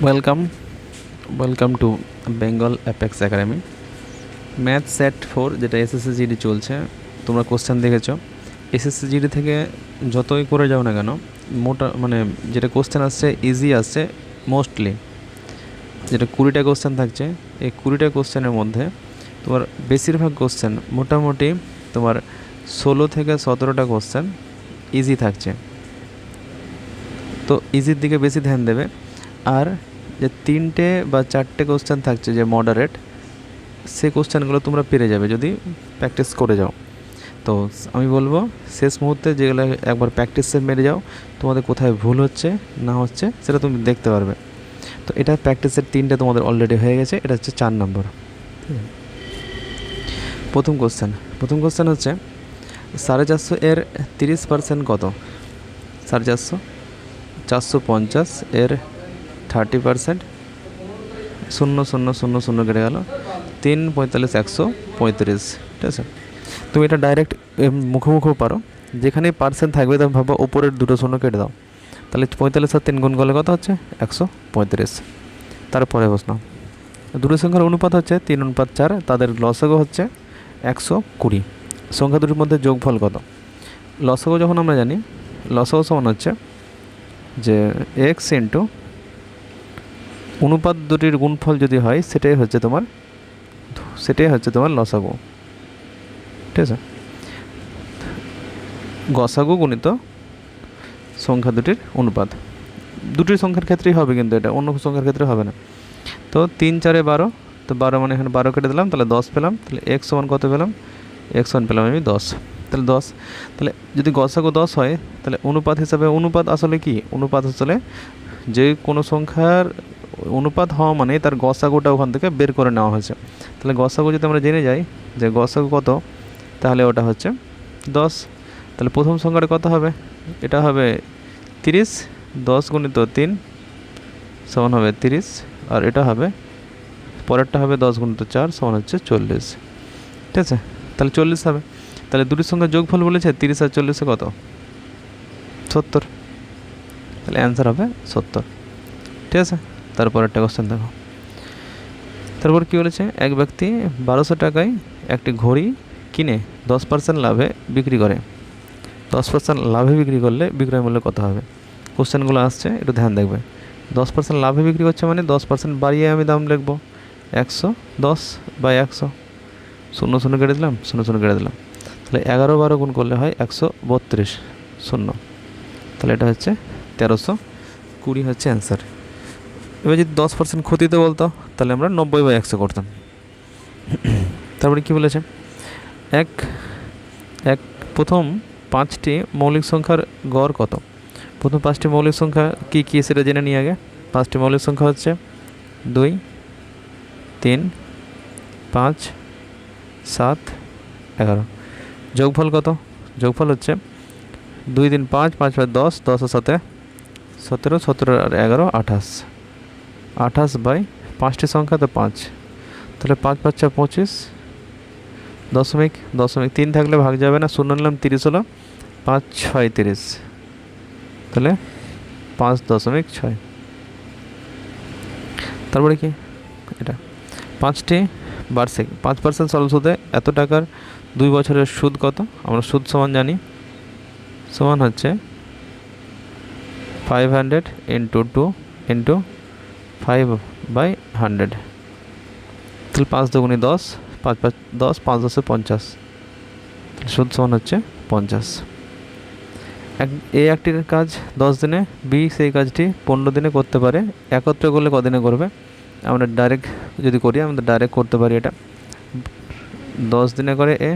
Welcome welcome to Bengal apex academy. Math set 4 যেটা SSC GD চলছে, তোমরা কোশ্চেন দেখেছো। এসএসসি জিডি থেকে যতই করে যাও না কেন, মোটা যেটা কোশ্চেন আসছে ইজি আসছে মোস্টলি। যেটা 20টা কোশ্চেন থাকছে, এই 20টা কোশ্চেনের মধ্যে তোমার বেশিরভাগ কোশ্চেন মোটামুটি তোমার 16 থেকে 17টা কোশ্চেন ইজি থাকছে। তো ইজির দিকে বেশি ধ্যান দেবে। আর যে 3টে বা 4টে কোশ্চেন থাকছে যে মডারেট, সেই কোশ্চেনগুলো তোমরা পেরে যাবে যদি প্র্যাকটিস করে যাও। তো আমি বলবো শেষ মুহূর্তে যেগুলো একবার প্র্যাকটিসে মেরে যাও, তোমাদের কোথায় ভুল হচ্ছে না হচ্ছে সেটা তুমি দেখতে পারবে। তো এটা প্র্যাকটিসের 3টে তোমাদের অলরেডি হয়ে গেছে, এটা হচ্ছে 4 নম্বর। প্রথম কোশ্চেন হচ্ছে 450 এর 30% কত? 450, 450 এর 30%, 0 0 0 0 কেটে গেল, 3 45 135। ঠিক আছে, তুমি এটা ডাইরেক্ট মুখোমুখিও পারো, যেখানেই পার্সেন্ট থাকবে তার ভাবো ওপরের দুটো শূন্য কেটে দাও, তাহলে 45 আর 3 গুণ করলে কত হচ্ছে 135। তারপরে প্রশ্ন, দুটো সংখ্যার অনুপাত হচ্ছে 3:4, তাদের লসাগু হচ্ছে 120। সংখ্যা দুটির মধ্যে যোগফল কত? লসাগু যখন আমরা জানি, লসাগু সমান হচ্ছে যে এক্স ইন্টু অনুপাত দুটির গুণফল যদি হয় সেটাই হচ্ছে তোমার লসাগু। ঠিক আছে, গসাগু গুণিত সংখ্যা দুটির অনুপাত। দুটি সংখ্যার ক্ষেত্রেই হবে, কিন্তু এটা অন্য সংখ্যার ক্ষেত্রে হবে না। তো 3 4 12, তো 12 মানে এখানে 12 কেটে দিলাম, তাহলে 10 পেলাম। তাহলে এক্স সমান কত পেলাম? এক্স সমান পেলাম আমি 10। তাহলে 10, তাহলে যদি গসাগু 10 হয়, তাহলে অনুপাত হিসাবে, অনুপাত আসলে কি? অনুপাত আসলে যে কোনো সংখ্যার অনুপাত হওয়া মানে তার গসাগুটা ওখান থেকে বের করে নেওয়া হয়েছে। তাহলে গসাগু যদি আমরা জেনে যাই যে গসাগু কত, তাহলে ওটা হচ্ছে 10। তাহলে প্রথম সংখ্যাটা কত হবে? এটা হবে 30, 10 গুণিত 3 সমান হবে 30, আর এটা হবে পরেরটা হবে 10 গুণিত 4 সমান হচ্ছে 40। ঠিক আছে, তাহলে 40 হবে। তাহলে দুটির সঙ্গে যোগফল বলেছে 30 আর 40 কত? 70। তাহলে অ্যান্সার হবে 70। ঠিক আছে, তারপর একটা কোশ্চেন দেখো। তারপর কী বলেছে? এক ব্যক্তি 1200 টাকায় একটি ঘড়ি কিনে 10% লাভে বিক্রি করে। 10% লাভে বিক্রি করলে বিক্রয় মূল্য কত হবে? কোশ্চেনগুলো আসছে, একটু ধ্যান দেখবে। 10% লাভে বিক্রি করছে মানে 10% বাড়িয়ে আমি দাম লিখবো, 110 বাই 100, 0 0 কেটে দিলাম, 0 0 কেটে দিলাম। তাহলে 11 12 গুণ করলে হয় 132 শূন্য, তাহলে এটা হচ্ছে 1320 হচ্ছে অ্যান্সার। এবার যদি 10% ক্ষতিতে বলতো, তাহলে আমরা 90 বাই 100 করতাম। তারপরে কি বলেছে? এক এক প্রথম 5টি মৌলিক সংখ্যার গড় কত? প্রথম 5টি মৌলিক সংখ্যা কী কী সেটা জেনে নিই আগে। 5টি মৌলিক সংখ্যা হচ্ছে 2 3 5 7 11। যোগফল কত? যোগফল হচ্ছে 2 3 5 5 5 10, 10 আর 7 17, 17 আর 11 28, 28 বাই 5টি সংখ্যা তো 5, তাহলে 5 5 4 25, দশমিক 3 থাকলে ভাগ যাবে না, 0 নিলাম, 30 হলো, 5 6 30, তাহলে 5.6। তারপরে কি এটা? 5টি বার্ষিক 5% সরল সুদে এত টাকার 2 বছরের সুদ কত? আমরা সুদ সমান জানি, সমান হচ্ছে 500 ইন্টু 2 ইন্টু 5/100। তাহলে 5 দুগুণে 10, 5 5 10, 5 10 50, সুদ সমান হচ্ছে 50। এ একটির কাজ 10 দিনে, বি সেই কাজটি 15 দিনে করতে পারে, একত্রে করলে কদিনে করবে? আমরা ডাইরেক্ট যদি করি, আমরা ডাইরেক্ট করতে পারি। এটা 10 দিনে করে এ,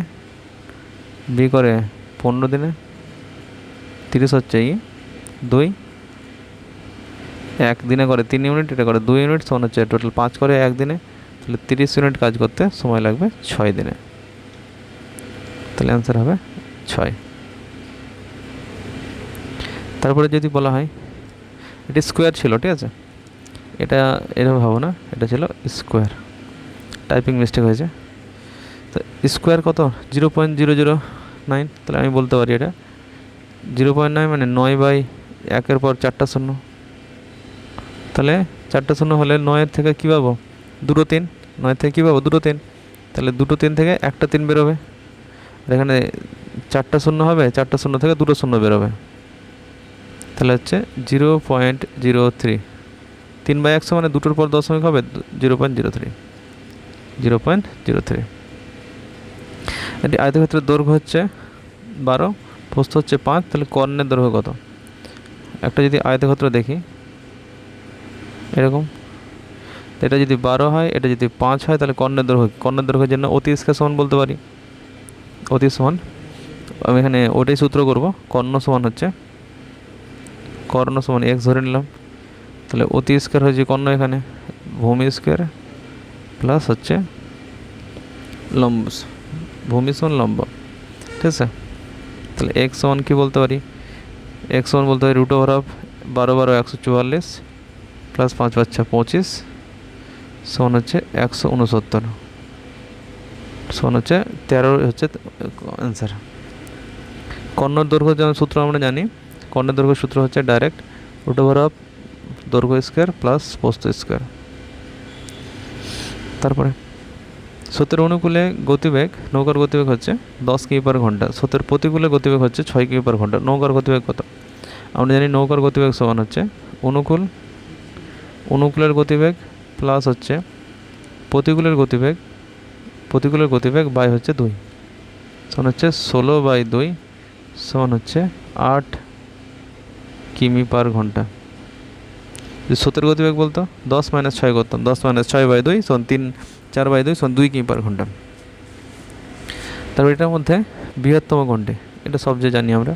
বি করে 15 দিনে, 30 হচ্ছে ই, 2 1 দিনে করে 3 ইউনিট, এটা করে 2 ইউনিট, সমান হচ্ছে টোটাল 5 করে 1 দিনে, তাহলে 30 ইউনিট কাজ করতে সময় লাগবে 6 দিনে। তাহলে অ্যান্সার হবে 6। তারপরে যদি বলা হয় এটি স্কোয়ার ছিল, ঠিক আছে, এটা এরকম ভাবো না, এটা ছিল স্কোয়ার, টাইপিং মিস্টেক হয়েছে। তো স্কোয়ার কত? 0.009, তাহলে আমি বলতে পারি এটা 0.9 মানে 9 বাই 1-এর পর 4টা শূন্য, তাহলে 4টা শূন্য হলে 9-এর থেকে কী পাবো, 2 3, 9 থেকে কী পাবো, 2 3, তাহলে 2 3 থেকে একটা 3 বেরোবে। আর এখানে 4টা শূন্য হবে, 4টা শূন্য থেকে 2টো শূন্য বেরোবে, তাহলে হচ্ছে 0.03। 3/100 মানে 2টোর পর দশমিক হবে 0.03, 0.03। এটি আয়তক্ষেত্রের দৈর্ঘ্য হচ্ছে 12, প্রস্থ হচ্ছে 5, তাহলে কর্ণের দৈর্ঘ্য কত? একটা যদি আয়তক্ষেত্র দেখি এরকম, এটা যদি 12 হয়, এটা যদি 5 হয়, তাহলে কর্ণের দৈর্ঘ্যের জন্য অতি স্কয়ার সমান বলতে পারি। অতি সমান, আমি এখানে ওটাই সূত্র করব। কর্ণ সমান x ধরে নিলাম, তাহলে অতি স্কয়ার হয়েছে কর্ণ, এখানে ভূমি স্কয়ার প্লাস হচ্ছে লম্ব, ভূমি সমান লম্ব, ঠিক আছে। তাহলে x সমান কী বলতে পারি, x সমান বলতে পারি √12 12 144 প্লাস 5 5 25 সমান হচ্ছে 169, সমান হচ্ছে 13 হচ্ছে অ্যান্সার। কর্ণের দৈর্ঘ্য যেমন সূত্র আমরা জানি, কর্ণের দৈর্ঘ্য সূত্র হচ্ছে ডাইরেক্ট √12 দৈর্ঘ্য স্কয়ার প্লাস প্রস্থ স্কয়ার। তারপরে স্রোতের অনুকূলে গতিবেগ, নৌকার গতিবেগ হচ্ছে 10 কিমি/ঘন্টা, স্রোতের প্রতিকূলে গতিবেগ হচ্ছে 6 কিমি/ঘন্টা। নৌকার গতিবেগ কত? আমরা জানি নৌকার গতিবেগ সমান হচ্ছে অনুকূলের গতিবেগ প্লাস হচ্ছে প্রতিকূলের গতিবেগ বাই হচ্ছে 2, সমান হচ্ছে 16/2 সমান হচ্ছে 8 কিমি/ঘন্টা। যদি স্রোতের গতিবেগ বলতো 10 - 6 করতাম, 10 - 6/2 সমান 4/2 সমান 2 কিমি/ঘন্টা। তারপর এটার মধ্যে বৃহত্তম কোনটি, এটা সবচেয়ে জানি আমরা,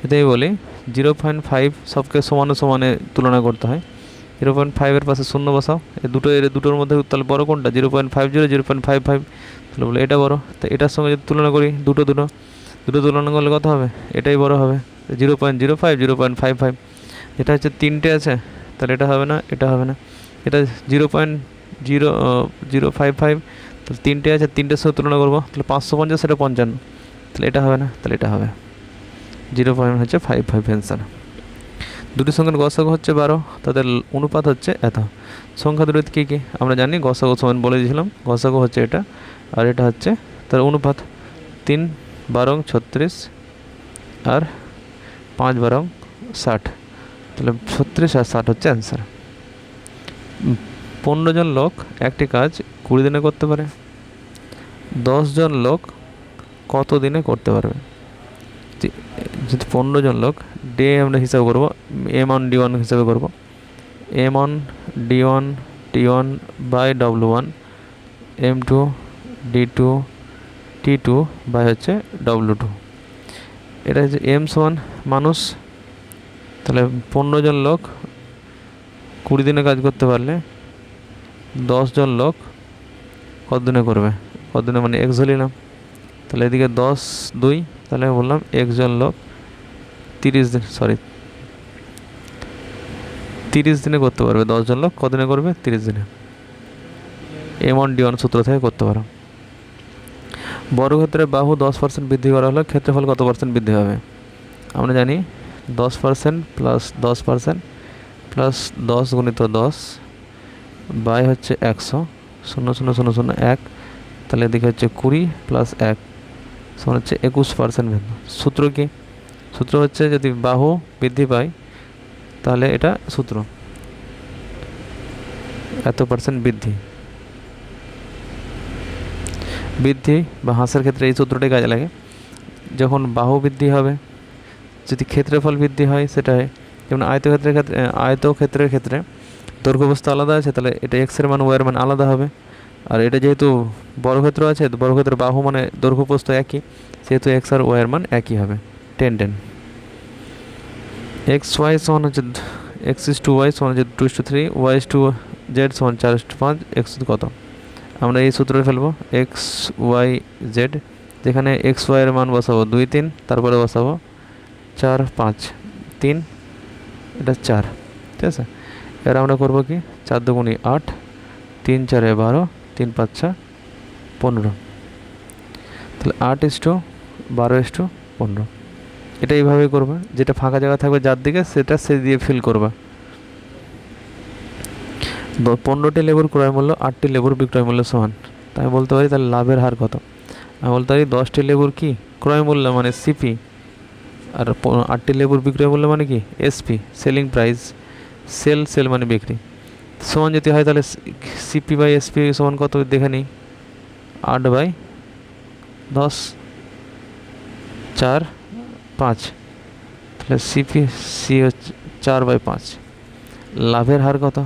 এটাই বলি 0.5 সবকে সমানে তুলনা করতে হয়। 0.5-এর পাশে শূন্য বসাও, দুটোর মধ্যে তাহলে বড় কোনটা, 0.50 0.55, তাহলে বলে এটা বড়। তো এটার সঙ্গে যদি তুলনা করি দুটো তুলনা করলে কত হবে, এটাই বড় হবে, 0.05 0.55। এটা হচ্ছে 3টে আছে, তাহলে এটা হবে না, এটা 0.0055, তাহলে 3টে আছে, 3টের সাথে তুলনা করবো, তাহলে 550 সেটা 55, তাহলে এটা হবে না, তাহলে এটা হবে 0.55 অ্যান্সার। দুটি সংখ্যার গসাগু হচ্ছে 12, তাদের অনুপাত হচ্ছে এত। সংখ্যা দুটি কী কী আমরা জানি, গসাগু সমান বলে দিয়েছিলাম, গসাগু হচ্ছে এটা, আর এটা হচ্ছে তার অনুপাত 3 12 36 আর 5 12 60, তাহলে 36 আর 60 হচ্ছে অ্যান্সার। 15 জন লোক একটি কাজ 20 দিনে করতে পারে, 10 জন লোক কত দিনে করতে পারবে? যদি 15 জন লোক, ডে আমরা হিসাব করবো, m1 d1 হিসাবে করবো, m1 d1 t1 by w1, m2 d2 t2 by হচ্ছে w2। এটা হচ্ছে m সমান মানুষ, তাহলে 15 জন লোক 20 দিনে কাজ করতে পারলে 10 জন লোক কত দিনে করবে, কত দিনে মানে x ধরলাম, তাহলে এদিকে 10 2, তাহলে বললাম x জন লোক 30 দিনে করতে পারবে, 10 জন লোক কদিনে করবে, 30 দিনে। m1 d1 সূত্র থেকে করতে পারো। বর্গক্ষেত্রের বাহু 10% বৃদ্ধি করা হলে ক্ষেত্রফল কত % বৃদ্ধি হবে? আমরা জানি 10% প্লাস 10% প্লাস 10 গুণিত 10 বাই হচ্ছে 100, 0 0 0 0 1, তাহলে এদিকে হচ্ছে 20 প্লাস 1 সমান হচ্ছে 21%। সূত্র কি? সূত্র হচ্ছে যদি বাহু বৃদ্ধি পায় তাহলে এটা সূত্র এত % বৃদ্ধি বা হ্রাসের ক্ষেত্রে এই সূত্রটাই কাজে লাগে। যখন বাহু বৃদ্ধি হবে, যদি ক্ষেত্রফল বৃদ্ধি হয়, সেটা যেমন আয়তক্ষেত্রের ক্ষেত্রে দৈর্ঘ্যপ্রস্থ আলাদা আছে, তাহলে এটা এক্সের মান ওয়াইয়ের মান আলাদা হবে। আর এটা যেহেতু বর্গক্ষেত্র আছে, বর্গক্ষেত্রের বাহু মানে দৈর্ঘ্যপ্রস্থ একই, সেহেতু এক্স আর ওয়াইয়ের মান একই হবে, 10 10। এক্স ওয়াই সমান হচ্ছে x/y সমান হচ্ছে 2:3, y/z সমান 4:5, x কত? আমরা এই সূত্রে ফেলবো এক্স ওয়াই জেড, যেখানে এক্স ওয়াইয়ের মান বসাবো 2 3, তারপরে বসাবো 4 5 3, এটা 4, ঠিক আছে। এবার আমরা করবো কি, 4 2 8, 3 4 12, 3 5 6 15, তাহলে 8:12:15। এটা এইভাবেই করবা, যেটা ফাঁকা জায়গা থাকবে যার দিকে সেটা সে দিয়ে ফিল করবা। 15টি লেবুর ক্রয় মূল্য 8টি লেবুর বিক্রয় মূল্য সমান। তাই আমি বলতে পারি তাহলে লাভের হার কত। আমি বলতে পারি 10টি লেবুর কি ক্রয় মূল্য মানে সিপি, আর 8টি লেবুর বিক্রয় মূল্য মানে কি এসপি, সেলিং প্রাইস। সেল মানে বিক্রি, সমান যদি হয় তাহলে সিপি বাই এসপি সমান কত দেখে নিই। 8/10, 4/5, তাহলে সি হচ্ছে 4/5। লাভের হার কত,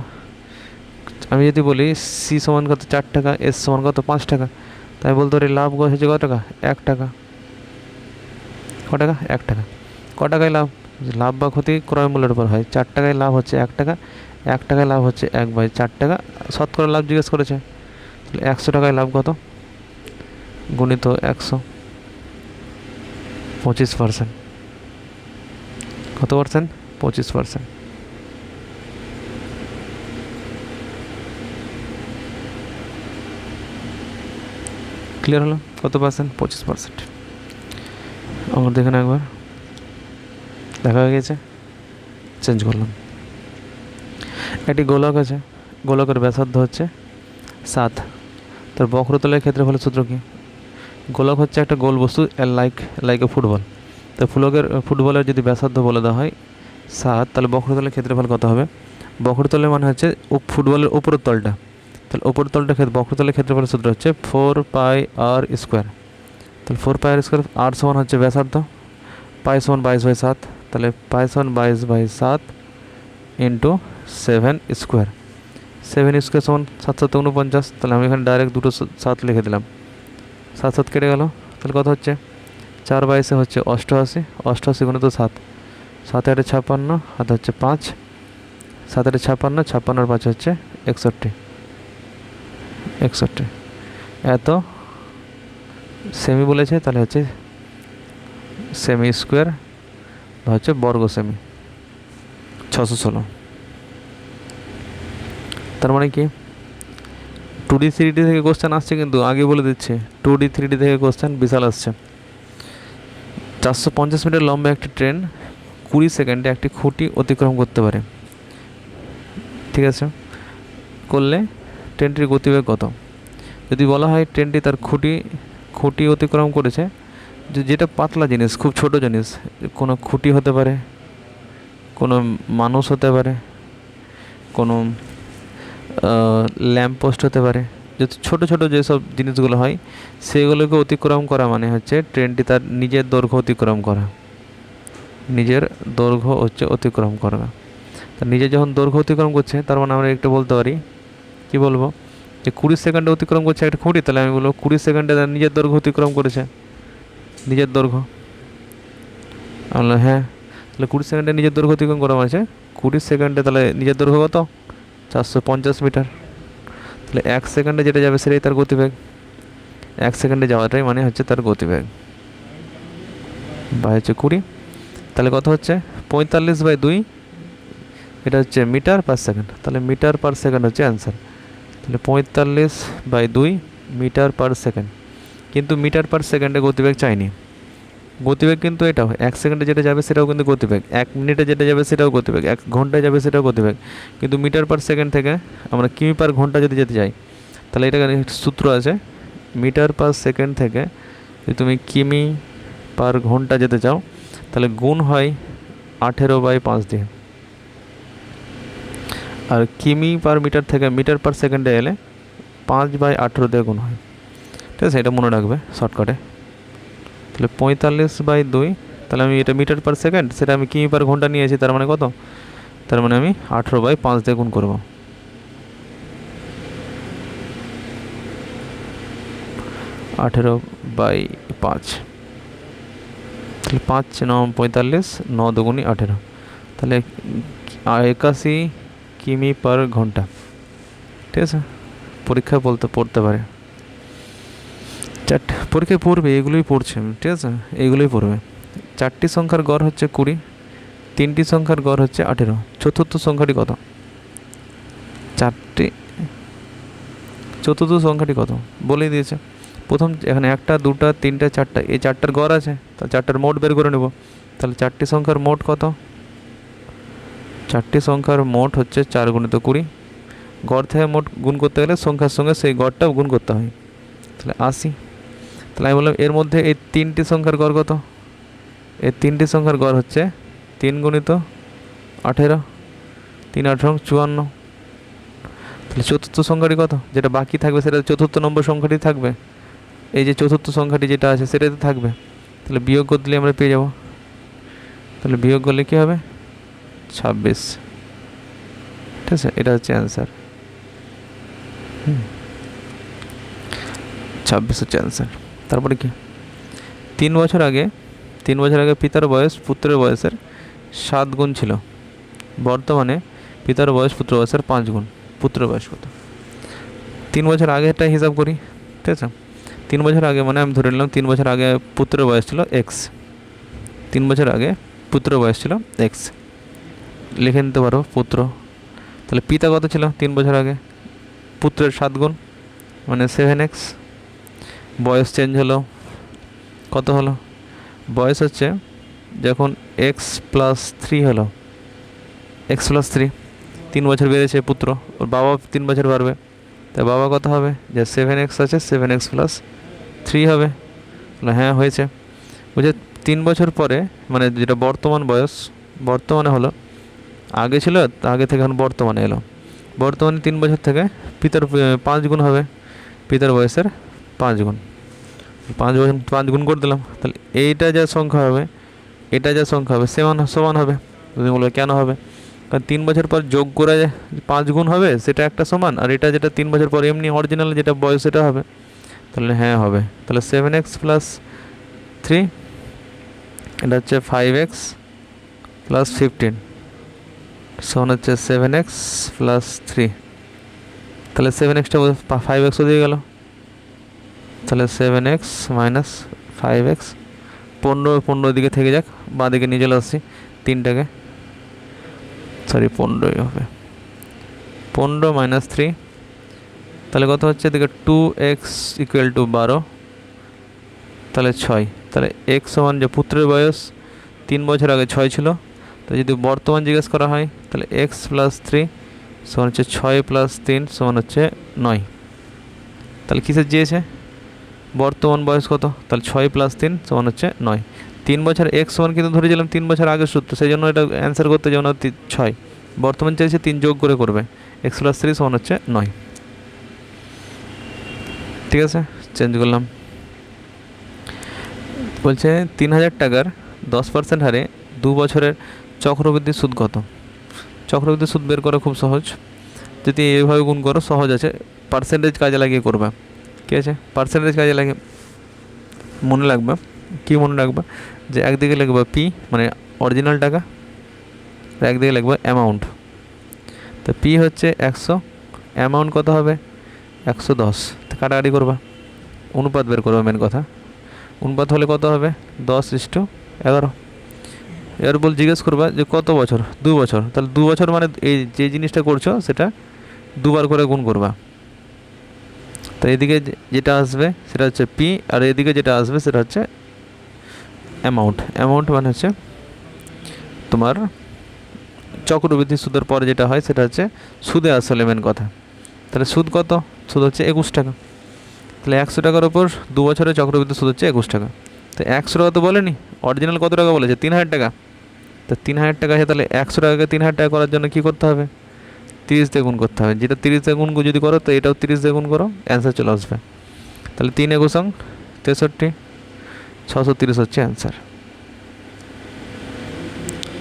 আমি যদি বলি সি সমান কত 4 টাকা, এস সমান কত 5 টাকা, তাই বলতে পারি লাভ হচ্ছে কত টাকা 1 টাকা। ক টাকা 1 টাকা। ক টাকায় লাভ, লাভ বা ক্ষতি ক্রয় মূল্যের উপর হয়। 4 টাকায় লাভ হচ্ছে 1 টাকা, 1 টাকায় লাভ হচ্ছে 1/4 টাকা। শতকরা লাভ জিজ্ঞেস করেছে, তাহলে 100 টাকায় লাভ কত গুণিত 100, 25%। কত পার্সেন্ট, 25%। ক্লিয়ার হলো কত পার্সেন্ট, 25%। আমার দেখেন একবার দেখা হয়ে গেছে, চেঞ্জ করলাম। একটি গোলক আছে, গোলকের ব্যাসার্ধ হচ্ছে 7, তার বক্রতলের ক্ষেত্রফলের সূত্র কি। গোলক হচ্ছে একটা গোল বস্তু, লাইক এ ফুটবল। তো ফুটবলের যদি ব্যাসার্ধ বলে দেওয়া হয় 7, তাহলে বক্রতলের ক্ষেত্রফল কত হবে। বক্রতলের মানে হচ্ছে ফুটবলের উপরের তলটা, তাহলে উপরের তলটা বক্রতলের ক্ষেত্রফলের সূত্র হচ্ছে 4πr²। তাহলে 4πr², আর সমান হচ্ছে ব্যাসার্ধ, পাই সমান 22/7, তাহলে পাই সমান 22/7 ইন্টু 7²। 7² সমান 7×7 = 49, তাহলে আমি এখানে ডাইরেক্ট দুটো 7 লিখে দিলাম। 7 কেটে গেল, তাহলে কত হচ্ছে 4/22 হচ্ছে 88, 88 গুণিত 7, 7 8 56, হাতে হচ্ছে 5, 7 8 56, 56 আর 5 হচ্ছে 61, 61। এত সেমি বলেছে, তাহলে হচ্ছে সেমি স্কোয়ার বা হচ্ছে বর্গ সেমি 616। তার মানে কি 2D 3D থেকে কোশ্চেন আসছে, কিন্তু আগে বলে দিচ্ছে 2D 3D থেকে কোশ্চেন বিশাল আসছে। 450 মিটার লম্বা একটি ট্রেন 20 সেকেন্ডে একটি খুঁটি অতিক্রম করতে পারে। ঠিক আছে, করলে ট্রেনটির গতিবেগ কত। যদি বলা হয় ট্রেনটি তার খুঁটি অতিক্রম করেছে, যেটা পাতলা জিনিস, খুব ছোট জিনিস, কোনো খুঁটি হতে পারে, কোনো মানুষ হতে পারে, কোনো ল্যাম্পপোস্ট হতে পারে, যদি ছোট ছোট যেসব জিনিসগুলো হয় সেগুলোকে অতিক্রম করা মানে হচ্ছে ট্রেনটি তার নিজের দৈর্ঘ্য অতিক্রম করা। নিজের দৈর্ঘ্য হচ্ছে অতিক্রম করা। তার নিজের যখন দৈর্ঘ্য অতিক্রম করছে, তার মানে আমরা একটু বলতে পারি, কি বলবো, যে 20 সেকেন্ডে অতিক্রম করছে একটা খুঁটি, তাহলে আমি বলবো 20 সেকেন্ডে তার নিজের দৈর্ঘ্য অতিক্রম করেছে, নিজের দৈর্ঘ্য। আমরা হ্যাঁ, তাহলে 20 সেকেন্ডে নিজের দৈর্ঘ্য অতিক্রম করা মানে 20 সেকেন্ডে তাহলে নিজের দৈর্ঘ্য কত 450 মিটার। তাহলে 1 সেকেন্ডে যেটা যাবে সেটাই তার গতিবেগ, 1 সেকেন্ডে যাওয়াটাই মানে হচ্ছে তার গতিবেগ, বা হচ্ছে 20। তাহলে কত হচ্ছে 45/2, এটা হচ্ছে মিটার পার সেকেন্ড, তাহলে মিটার পার সেকেন্ড হচ্ছে অ্যান্সার। তাহলে 45/2 মিটার পার সেকেন্ড। কিন্তু মিটার পার সেকেন্ডে গতিবেগ চাইনি, গতিবেগ কিন্তু এটাও 1 সেকেন্ডে যেটা যাবে সেটাও কিন্তু গতিবেগ, 1 মিনিটে যেটা যাবে সেটাও গতিবেগ, 1 ঘন্টায় যাবে সেটাও গতিবেগ। কিন্তু মিটার পার সেকেন্ড থেকে আমরা কিমি পার ঘন্টা যদি যেতে চাই, তাহলে এটা সূত্র আছে, মিটার পার সেকেন্ড থেকে যদি তুমি কিমি পার ঘন্টা যেতে চাও, তাহলে গুণ হয় 18/5 দিয়ে, আর কিমি পার মিটার থেকে মিটার পার সেকেন্ডে এলে 5/18 দিয়ে গুণ হয়। ঠিক আছে, এটা মনে রাখবে শর্টকাটে। তাহলে 45/2, তাহলে আমি এটা মিটার পার সেকেন্ড, সেটা আমি কিমি পার ঘন্টা নিয়েছি, তার মানে কত, তার মানে আমি 18/5 দিয়ে গুণ করবো। 18/5, তাহলে 5 9 45, 9 2 18, তাহলে 81 কিমি পার ঘন্টা। ঠিক আছে, পরীক্ষা পড়তে পারে, পরীক্ষায় পড়বে, এগুলোই পড়ছে। ঠিক আছে, এইগুলোই পড়বে। 4টি সংখ্যার গড় হচ্ছে 20, 3টি সংখ্যার গড় হচ্ছে 18, চতুর্থ সংখ্যাটি কত। চতুর্থ সংখ্যাটি কত বলেই দিয়েছে। প্রথম এখানে 1টা 2টা 3টা 4টা, এই 4টার গড় আছে, তাহলে 4টার মোট বের করে নেব। তাহলে 4টি সংখ্যার মোট কত, 4টি সংখ্যার মোট হচ্ছে 4 × 20, গড় থেকে মোট গুণ করতে গেলে সংখ্যার সঙ্গে সেই গড়টাও গুণ করতে হয়। তাহলে 80। তাহলে আমি বললাম এর মধ্যে এই 3টি সংখ্যার গড় কত? এই 3টি সংখ্যার গড় হচ্ছে 3 গুণিত 18, 3 18 54। তাহলে চতুর্থ সংখ্যাটি কত? যেটা বাকি থাকবে সেটা চতুর্থ নম্বর সংখ্যাটি থাকবে। এই যে চতুর্থ সংখ্যাটি যেটা আছে সেটাতে থাকবে। তাহলে বিয়োগ করে দিলে আমরা পেয়ে যাব। তাহলে বিয়োগ করলে কী হবে? 26। ঠিক আছে, এটা হচ্ছে অ্যান্সার। 26 হচ্ছে অ্যান্সার। তারপরে কি? 3 বছর আগে পিতার বয়স পুত্রের বয়সের 7 গুণ ছিল। বর্তমানে পিতার বয়স পুত্রের বয়সের 5 গুণ। পুত্রের বয়স কত? 3 বছর আগেরটা হিসাব করি। ঠিক আছে, 3 বছর আগে মানে আমি ধরে নিলাম 3 বছর আগে পুত্রের বয়স ছিল এক্স। 3 বছর আগে পুত্রের বয়স ছিল এক্স, লিখে নিতে পারো পুত্র। তাহলে পিতা কত ছিল 3 বছর আগে? পুত্রের 7 গুণ মানে 7x। বয়স চেঞ্জ হলো, কত হলো? বয়স হচ্ছে যখন x+3 হলো, x+3, 3 বছর বেড়েছে পুত্র, ওর বাবা 3 বছর বাড়বে। তাই বাবা কত হবে? যে 7x আছে 7x+3 হবে। হ্যাঁ হয়েছে। বুঝে 3 বছর পরে মানে যেটা বর্তমান বয়স, বর্তমানে হলো, আগে ছিল আগে থেকে এখন বর্তমানে এলো। বর্তমানে 3 বছর থেকে পিতার 5 গুণ হবে, পিতার বয়সের 5 গুণ। 5 গুণ করে দিলাম। তাহলে এইটা যা সংখ্যা হবে, এটা যা সংখ্যা হবে সমান হবে। যদি বলবে কেন হবে? কারণ 3 বছর পর যোগ করে 5 গুণ হবে, সেটা একটা সমান। আর এটা যেটা 3 বছর পর এমনি অরিজিনাল যেটা বয়স সেটা হবে। তাহলে হ্যাঁ হবে। তাহলে 7x+3 এটা হচ্ছে 5x+15 সমান হচ্ছে 7x+3। তাহলে 7xটা 5x দিয়ে গেল। তাহলে 7x - 5x, 15 দিকে থেকে যাক, বাঁ দিকে নিয়ে চলে আসছি 3টাকে, সরি 15ই হবে। 15 - 3, তাহলে কত হচ্ছে? এদিকে 2x = 12, তাহলে 6। তাহলে x সমান যে পুত্রের বয়স 3 বছর আগে 6 ছিল, তো যদি বর্তমান জিজ্ঞেস করা হয় তাহলে x+3 সমান হচ্ছে 6 + 3 সমান হচ্ছে 9। তাহলে কিসের দিয়েছে? বর্তমান বয়স কত? তাহলে 6 + 3 সমান হচ্ছে 9। 3 বছর x সমান কিন্তু ধরেছিলাম 3 বছর আগের সূত্র, সেই জন্য এটা অ্যান্সার করতে যেমন 6, বর্তমান চাইছে 3 যোগ করে করবে, x+3 সমান হচ্ছে 9। ঠিক আছে, চেঞ্জ করলাম। বলছে 3000 টাকার 10% হারে 2 বছরের চক্রবৃদ্ধি সুদ কত? চক্রবৃদ্ধি সুদ বের করা খুব সহজ। যদি এইভাবে গুণ করো সহজ আছে, পার্সেন্টেজ কাজে লাগিয়ে করবে। ঠিক আছে, পার্সেন্টেজ কাজে লাগিয়ে মনে রাখবে। কি মনে রাখবে? যে একদিকে লিখবে পি মানে অরিজিনাল টাকা, আর একদিকে লিখবে অ্যামাউন্ট। তো পি হচ্ছে 100, অ্যামাউন্ট কত হবে? 110। তো কাটাকাটি করবা, অনুপাত বের করবে। মেন কথা অনুপাত হলে কত হবে? 10:11। এবার জিজ্ঞেস করবা যে কত বছর? 2 বছর। তাহলে 2 বছর মানে এই যে জিনিসটা করছো সেটা দুবার করে গুণ করবা। তো এদিকে যেটা আসবে সেটা হচ্ছে পি, আর এদিকে যেটা আসবে সেটা হচ্ছে অ্যামাউন্ট। অ্যামাউন্ট মানে হচ্ছে তোমার চক্রবৃদ্ধি সুদের পরে যেটা হয় সেটা হচ্ছে সুদে আসলে মেন কথা। তাহলে সুদ কত? সুদ হচ্ছে 21 টাকা। তাহলে 100 টাকার ওপর 2 বছরের চক্রবৃদ্ধি সুদ হচ্ছে 21 টাকা। তো 100 টাকা তো বলেনি, অরিজিনাল কত টাকা বলেছে? 3000 টাকা। তো 3000 টাকা আছে, তাহলে 100 টাকাকে 3000 টাকা করার জন্য কী করতে হবে? 30 দিয়ে গুণ করতে হবে। যেটা 30 দিয়ে গুণ যদি করো তো এটাও 30 দিয়ে গুণ করো, অ্যান্সার চলে আসবে। তাহলে 3 × 63, 630 হচ্ছে অ্যান্সার।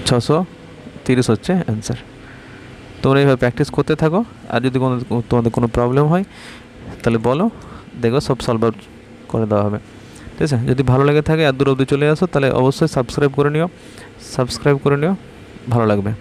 630 হচ্ছে অ্যান্সার। তোমরা এইভাবে প্র্যাকটিস করতে থাকো। আর যদি তোমাদের কোনো প্রবলেম হয় তাহলে বলো, দেখো সব সলভ আউট করে দেওয়া হবে। ঠিক আছে, যদি ভালো লেগে থাকে আর দূর অবধি চলে আসো তাহলে অবশ্যই সাবস্ক্রাইব করে নিও, ভালো লাগবে।